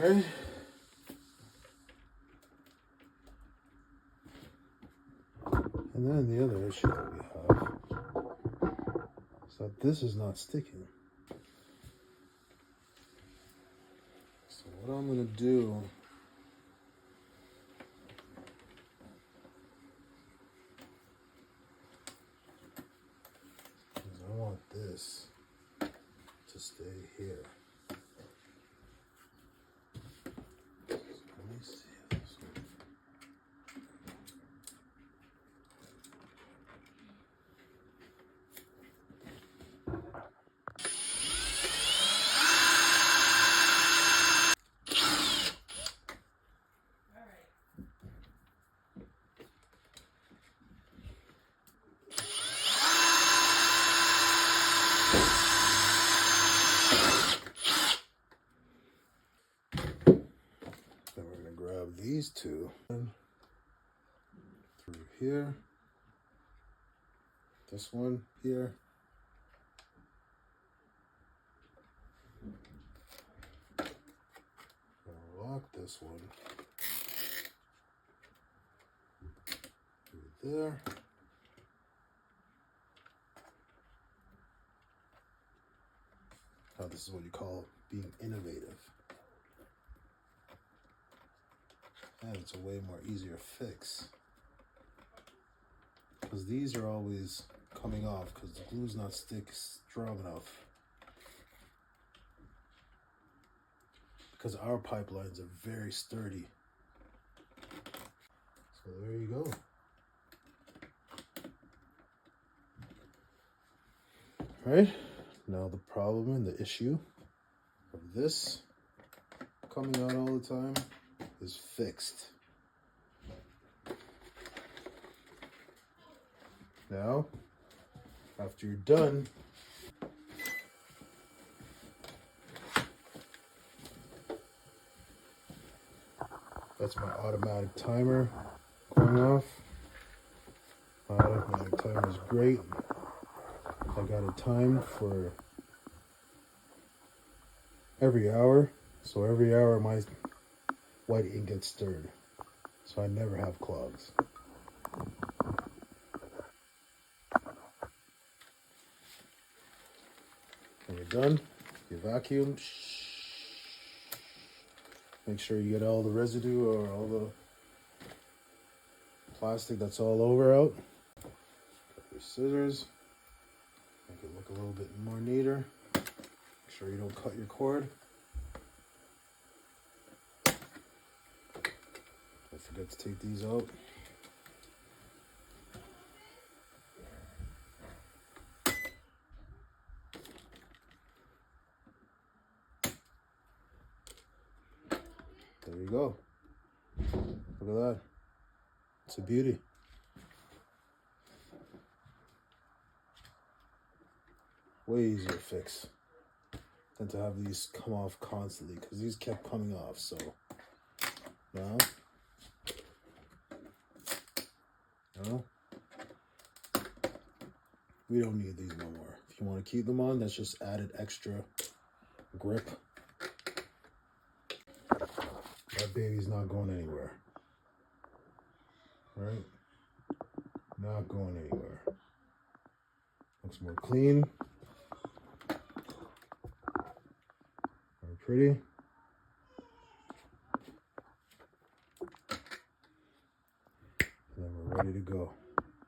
Right? And then the other issue that we have is that this is not sticking. So what I'm going to do is I want this to stay here. So let me see this one. Then we're going to grab these two through here, this one here, and lock this one through there. Now this is what you call being innovative. And it's a way more easier fix. Because these are always coming off because the glue's not strong enough. Because our pipelines are very sturdy. So there you go. Right? Now the problem and the issue of this coming out all the time is fixed. Now, after you're done, that's my automatic timer going off. My automatic timer is great. I got it timed for every hour, so every hour my white ink gets stirred, so I never have clogs. When you're done, you vacuum. Make sure you get all the residue or all the plastic that's all over out. Got your scissors. Make it look a little bit more neater. Make sure you don't cut your cord. Don't forget to take these out. There you go. Look at that. It's a beauty. Way easier to fix than to have these come off constantly, because these kept coming off. So now, we don't need these no more. If you want to keep them on, that's just added extra grip. That that baby's not going anywhere. Right? Not going anywhere. Looks more clean. More pretty. And then we're ready to go.